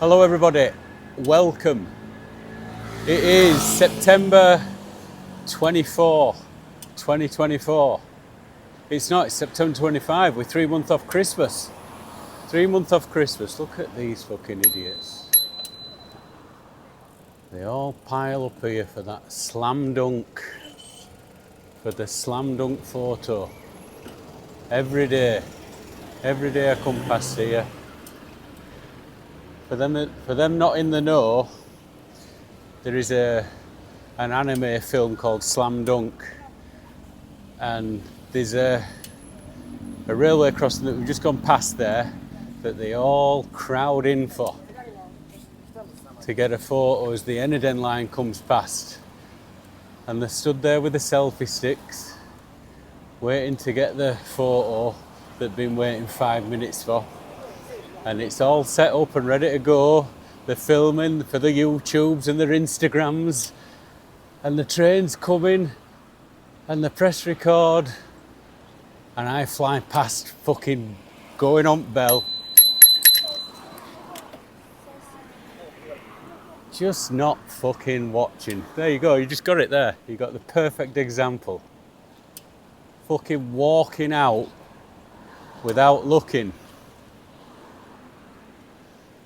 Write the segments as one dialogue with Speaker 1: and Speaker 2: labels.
Speaker 1: Hello everybody, welcome. It is September 24, 2024. It's not, it's September 25, we're 3 months off Christmas. 3 months off Christmas, look at these fucking idiots. They all pile up here for that slam dunk, for the slam dunk photo. Every day I come past here. For them not in the know, there is an anime film called Slam Dunk, and there's a railway crossing that we've just gone past there that they all crowd in for to get a photo as the Eniden line comes past, and they're stood there with the selfie sticks waiting to get the photo that they've been waiting 5 minutes for. And it's all set up and ready to go. They're filming for the YouTubes and their Instagrams. And the train's coming and the press record. And I fly past fucking going on bell. Just not fucking watching. There you go, you just got it there. You got the perfect example. Fucking walking out without looking.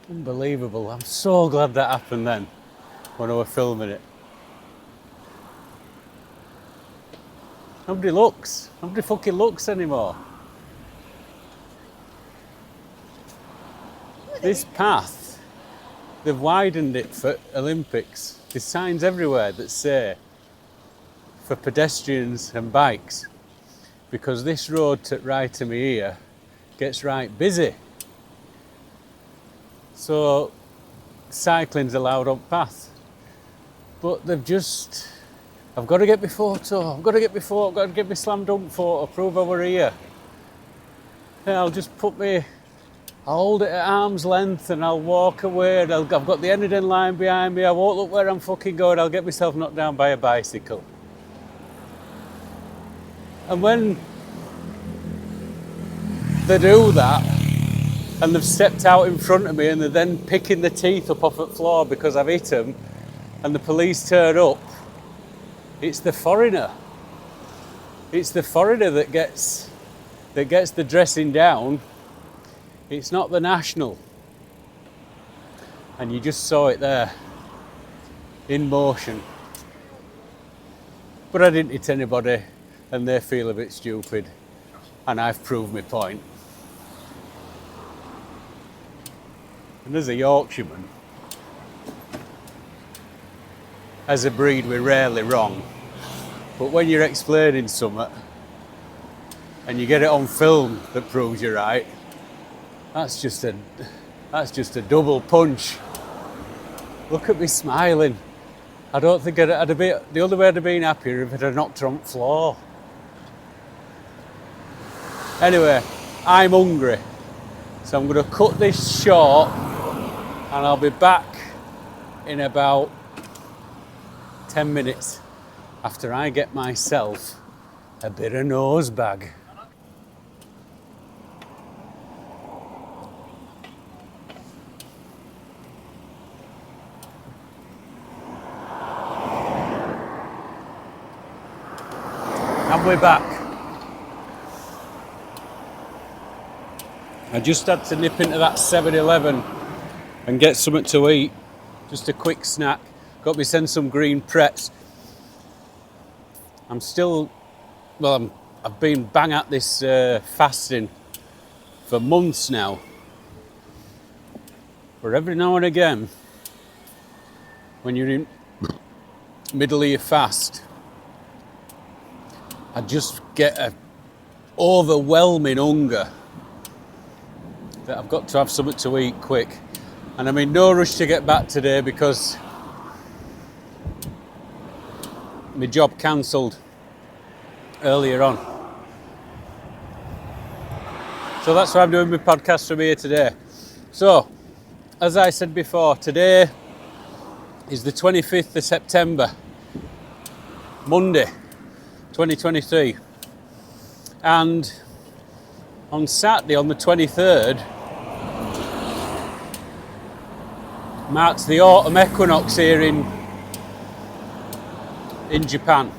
Speaker 1: Unbelievable. I'm so glad that happened then when I was filming it. Nobody looks. Nobody fucking looks anymore. This path, they've widened it for Olympics. There's signs everywhere that say for pedestrians and bikes, because this road to right of me here gets right busy. So cycling's allowed on path, but they've just, I've got to get my photo, I've got to get my slam dunk photo, prove I were here. Yeah, I'll hold it at arm's length and I'll walk away, and I've got the Eniden line behind me, I won't look where I'm fucking going, I'll get myself knocked down by a bicycle. And when they do that, and they've stepped out in front of me and they're then picking the teeth up off the floor because I've hit them, and the police turn up, it's the foreigner. It's the foreigner that gets the dressing down. It's not the national. And you just saw it there, in motion. But I didn't hit anybody, and they feel a bit stupid, and I've proved my point. And as a Yorkshireman, as a breed, we're rarely wrong. But when you're explaining something and you get it on film that proves you're right, that's just a double punch. Look at me smiling. I don't think the other way I'd have been happier if it had knocked her on the floor. Anyway, I'm hungry, so I'm going to cut this short. And I'll be back in about 10 minutes after I get myself a bit of nose bag. And we're back. I just had to nip into that 7-Eleven and get something to eat, just a quick snack. Got me send some green Pretz. I've been bang at this fasting for months now. But every now and again, when you're in middle of your fast, I just get an overwhelming hunger that I've got to have something to eat quick. And I'm in no rush to get back today because my job cancelled earlier on. So that's why I'm doing my podcast from here today. So, as I said before, today is the 25th of September, Monday, 2023. And on Saturday, on the 23rd, marks the autumn equinox here in Japan.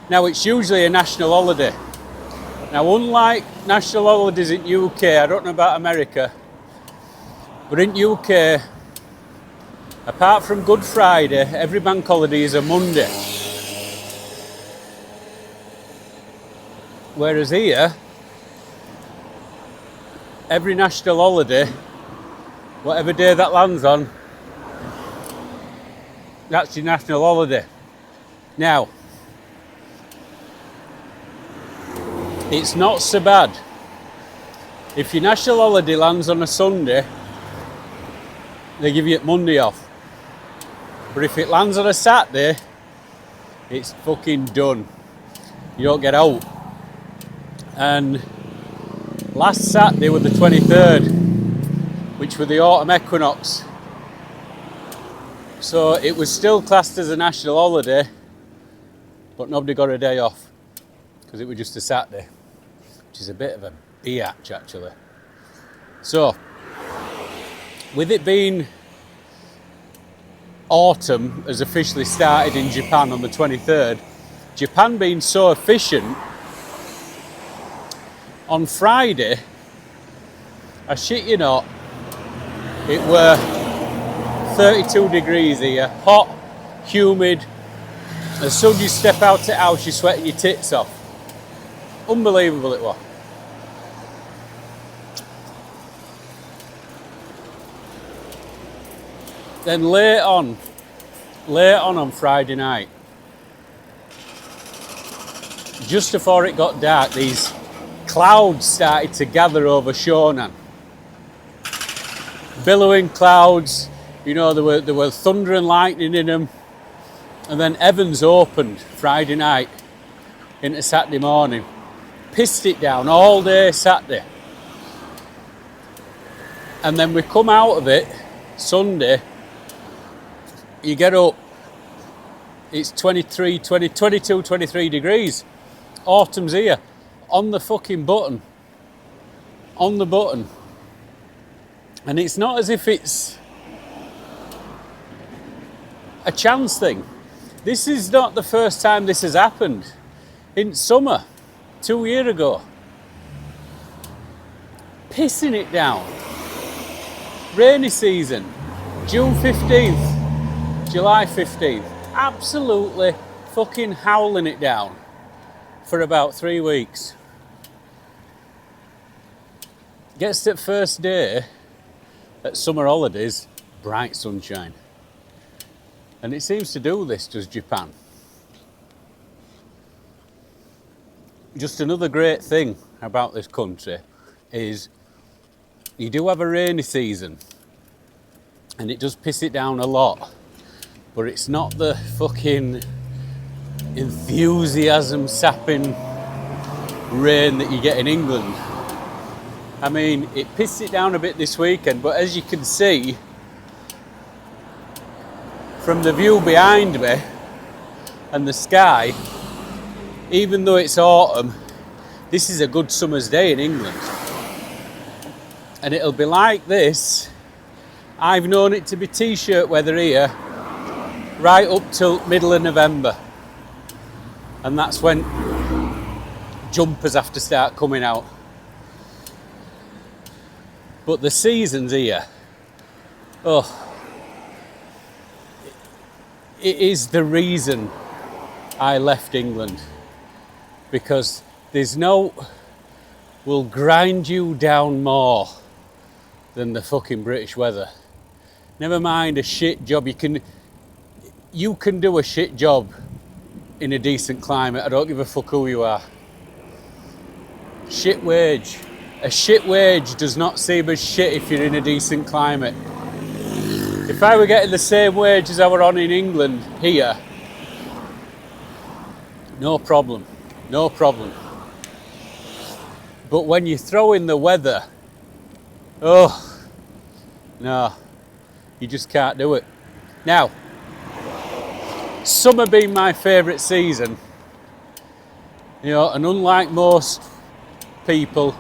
Speaker 1: Now it's usually a national holiday. Now unlike national holidays in UK, I don't know about America, but in UK, apart from Good Friday, every bank holiday is a Monday. Whereas here, every national holiday, whatever day that lands on, that's your national holiday. Now, it's not so bad. If your national holiday lands on a Sunday, they give you Monday off. But if it lands on a Saturday, it's fucking done. You don't get out. And last Saturday was the 23rd, which was the autumn equinox. So it was still classed as a national holiday, but nobody got a day off because it was just a Saturday, which is a bit of a biatch actually. So, with it being autumn has officially started in Japan on the 23rd, Japan being so efficient, on Friday, I shit you not, it were 32 degrees here, hot, humid. As soon as you step out the house, you're sweating your tits off. Unbelievable it was. Then late on Friday night, just before it got dark, these clouds started to gather over Shonan. Billowing clouds, you know, there were thunder and lightning in them. And then heavens opened Friday night into Saturday morning. Pissed it down all day Saturday. And then we come out of it Sunday. You get up, it's 22, 23 degrees. Autumn's here. On the fucking button. On the button. And it's not as if it's a chance thing. This is not the first time this has happened. In summer, 2 years ago. Pissing it down. Rainy season. June 15th. July 15th. Absolutely fucking howling it down. For about 3 weeks. Gets to the first day at summer holidays, bright sunshine. And it seems to do this, does Japan. Just another great thing about this country is you do have a rainy season and it does piss it down a lot, but it's not the fucking enthusiasm sapping rain that you get in England. I mean, it pissed it down a bit this weekend, but as you can see from the view behind me and the sky, even though it's autumn, this is a good summer's day in England. And it'll be like this. I've known it to be t-shirt weather here right up till middle of November. And that's when jumpers have to start coming out. But the season's here. Oh, it is the reason I left England. Because there's no will grind you down more than the fucking British weather. Never mind a shit job. You can do a shit job in a decent climate. I don't give a fuck who you are. Shit wage. A shit wage does not seem as shit if you're in a decent climate. If I were getting the same wage as I were on in England here, no problem. No problem. But when you throw in the weather, oh, no, you just can't do it. Now, summer being my favourite season, you know, and unlike most people,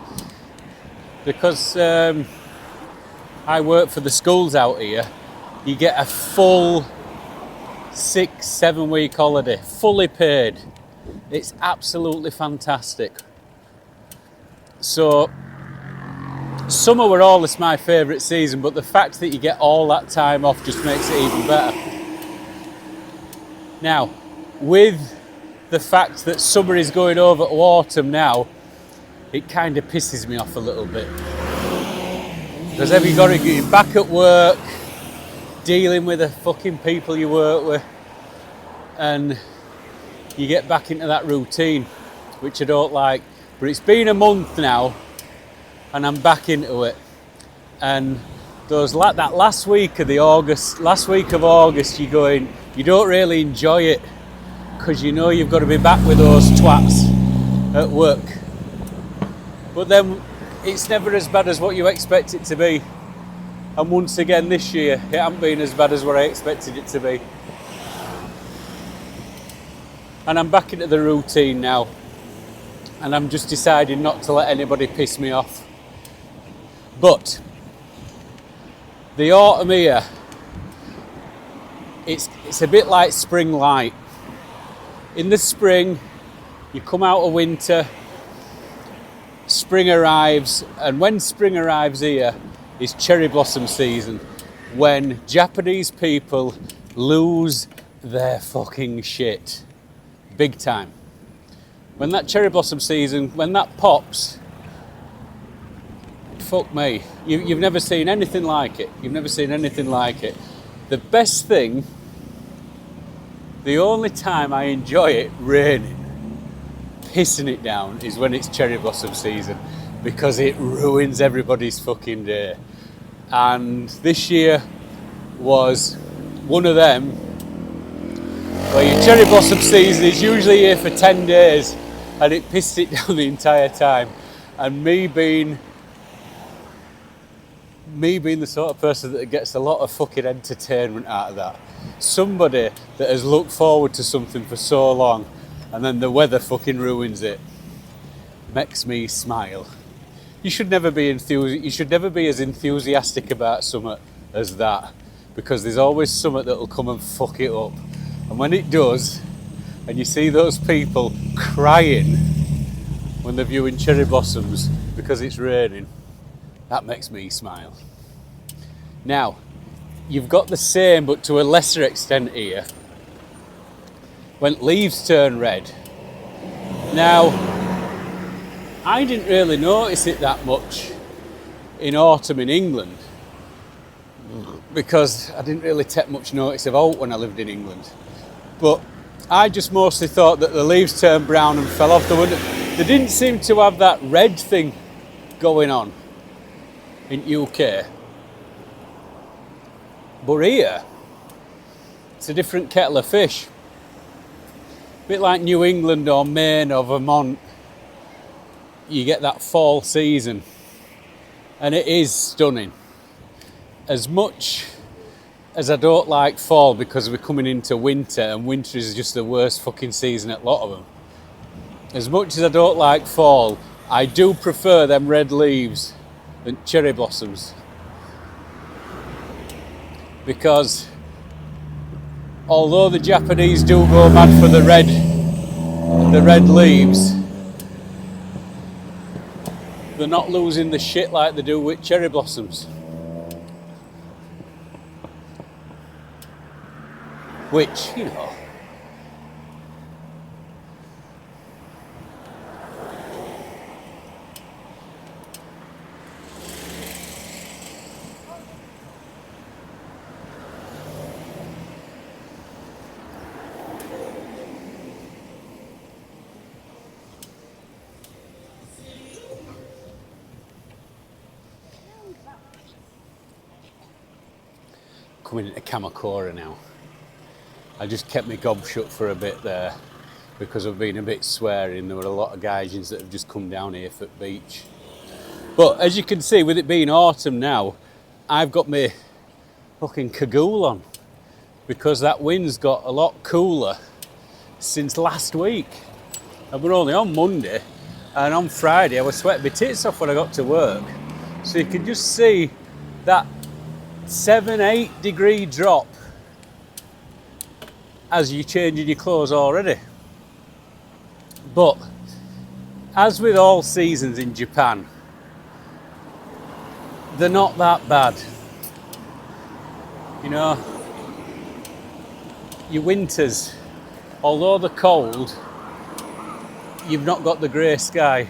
Speaker 1: because I work for the schools out here, you get a full 6-7 week holiday, fully paid. It's absolutely fantastic. So summer were always my favourite season, but the fact that you get all that time off just makes it even better. Now, with the fact that summer is going over to autumn now, it kind of pisses me off a little bit. Because have you got to get back at work, dealing with the fucking people you work with, and you get back into that routine, which I don't like. But it's been a month now, and I'm back into it. And that last week of August, you're going, you don't really enjoy it, because you know you've got to be back with those twats at work. But then it's never as bad as what you expect it to be. And once again this year, it hasn't been as bad as what I expected it to be. And I'm back into the routine now. And I'm just deciding not to let anybody piss me off. But the autumn here, it's a bit like spring light. In the spring, you come out of winter, spring arrives, and when spring arrives here is cherry blossom season, when Japanese people lose their fucking shit. Big time. When that cherry blossom season, when that pops, fuck me. You've never seen anything like it. You've never seen anything like it. The best thing, the only time I enjoy it raining, pissing it down, is when it's cherry blossom season, because it ruins everybody's fucking day. And this year was one of them where your cherry blossom season is usually here for 10 days and it pissed it down the entire time. And me being the sort of person that gets a lot of fucking entertainment out of that, somebody that has looked forward to something for so long and then the weather fucking ruins it, makes me smile. You should never be as enthusiastic about something as that, because there's always something that'll come and fuck it up. And when it does, and you see those people crying when they're viewing cherry blossoms because it's raining, that makes me smile. Now, you've got the same, but to a lesser extent here, when leaves turn red. Now, I didn't really notice it that much in autumn in England, because I didn't really take much notice of autumn when I lived in England. But I just mostly thought that the leaves turned brown and fell off. They didn't seem to have that red thing going on in UK. But here, it's a different kettle of fish. A bit like New England or Maine or Vermont, you get that fall season, and it is stunning. As much as I don't like fall because we're coming into winter, and winter is just the worst fucking season at a lot of them. As much as I don't like fall, I do prefer them red leaves and cherry blossoms, because although the Japanese do go mad for the red leaves, they're not losing the shit like they do with cherry blossoms. Which, you know, coming into Kamakura now. I just kept my gob shut for a bit there because I've been a bit swearing. There were a lot of Gaijins that have just come down here for the beach. But as you can see, with it being autumn now, I've got my fucking cagoule on, because that wind's got a lot cooler since last week. And we're only on Monday, and on Friday I was sweating my tits off when I got to work. So you can just see that 7-8 degree drop as you're changing your clothes already. But as with all seasons in Japan, they're not that bad. You know, your winters, although they're cold, you've not got the grey sky.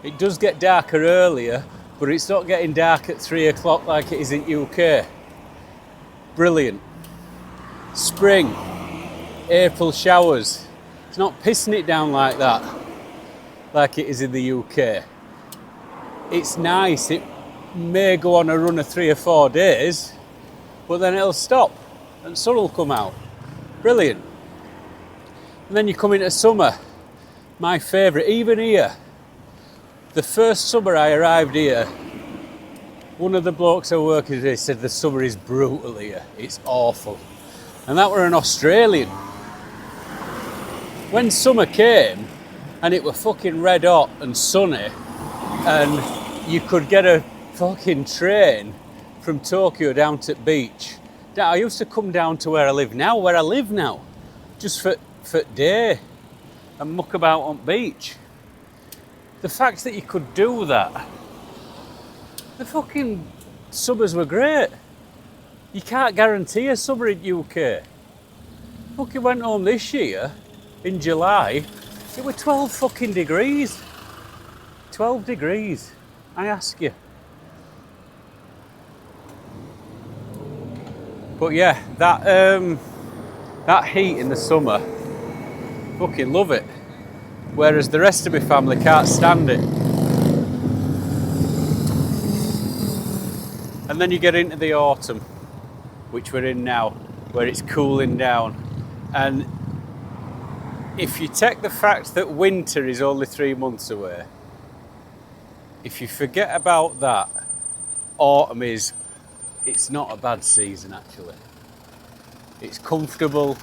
Speaker 1: It does get darker earlier, but it's not getting dark at 3 o'clock like it is in UK. Brilliant. Spring, April showers. It's not pissing it down like that, like it is in the UK. It's nice. It may go on a run of 3 or 4 days, but then it'll stop and sun will come out. Brilliant. And then you come into summer. My favourite, even here. The first summer I arrived here, one of the blokes I work with said the summer is brutal here. It's awful. And that were an Australian. When summer came and it were fucking red hot and sunny and you could get a fucking train from Tokyo down to the beach. I used to come down to where I live now, just for day and muck about on beach. The fact that you could do that, the fucking summers were great. You can't guarantee a summer in UK. Fucking went home this year, in July, it were 12 fucking degrees. 12 degrees, I ask you. But yeah, that heat in the summer, fucking love it. Whereas the rest of my family can't stand it. And then you get into the autumn, which we're in now, where it's cooling down. And if you take the fact that winter is only 3 months away, if you forget about that, autumn it's not a bad season actually. It's comfortable,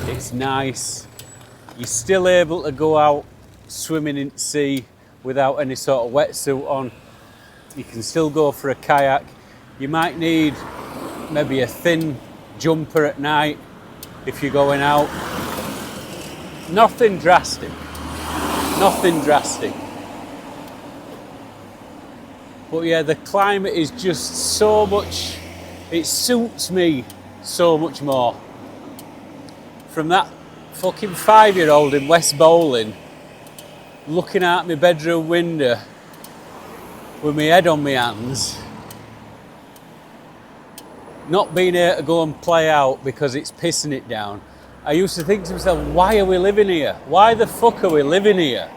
Speaker 1: it's nice. You're still able to go out swimming in the sea without any sort of wetsuit on. You can still go for a kayak. You might need maybe a thin jumper at night if you're going out. Nothing drastic. Nothing drastic. But yeah, the climate is just so much, it suits me so much more. From that fucking 5-year-old in West Bowling, looking out my bedroom window with my head on my hands, not being able to go and play out because it's pissing it down. I used to think to myself, why are we living here? Why the fuck are we living here?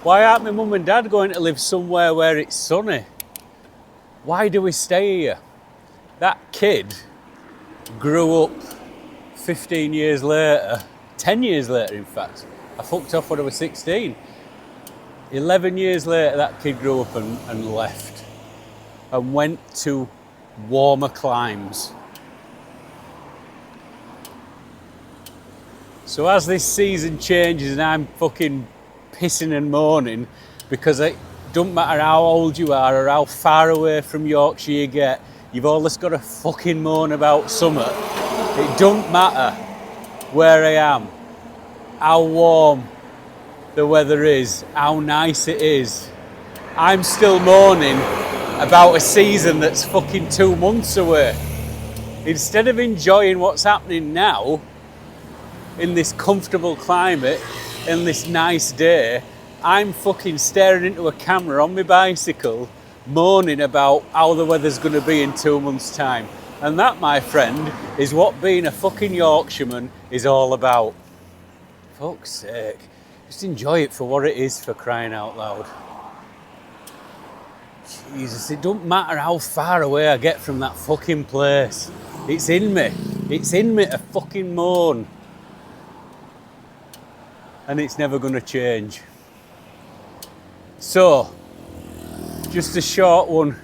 Speaker 1: Why aren't my mum and dad going to live somewhere where it's sunny? Why do we stay here? That kid grew up 15 years later, 10 years later in fact. I fucked off when I was 16. 11 years later that kid grew up and left and went to warmer climes. So as this season changes and I'm fucking pissing and moaning because it don't matter how old you are or how far away from Yorkshire you get, you've always got to fucking moan about summer. It don't matter where I am, how warm the weather is, how nice it is. I'm still moaning about a season that's fucking 2 months away. Instead of enjoying what's happening now, in this comfortable climate, in this nice day, I'm fucking staring into a camera on my bicycle, moaning about how the weather's going to be in 2 months' time. And that, my friend, is what being a fucking Yorkshireman is all about. Fuck's sake. Just enjoy it for what it is, for crying out loud. Jesus, it don't matter how far away I get from that fucking place. It's in me. It's in me to fucking moan. And it's never going to change. So, just a short one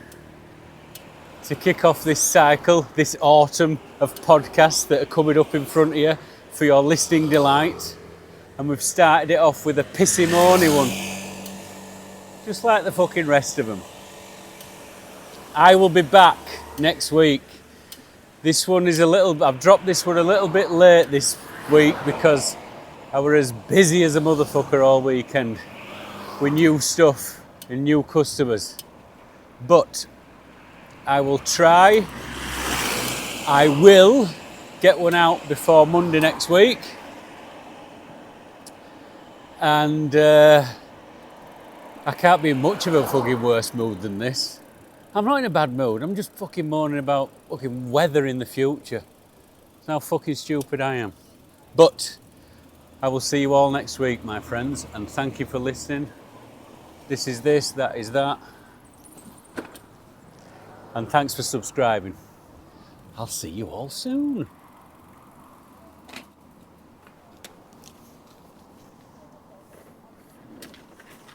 Speaker 1: to kick off this cycle, this autumn of podcasts that are coming up in front of you for your listening delight. And we've started it off with a pissy moany one. Just like the fucking rest of them. I will be back next week. This one is I've dropped this one a little bit late this week because I were as busy as a motherfucker all weekend with new stuff and new customers. But I will try. I will get one out before Monday next week. And I can't be in much of a fucking worse mood than this. I'm not in a bad mood. I'm just fucking moaning about fucking weather in the future. That's how fucking stupid I am. But I will see you all next week, my friends, and thank you for listening. This is this, that is that. And thanks for subscribing. I'll see you all soon.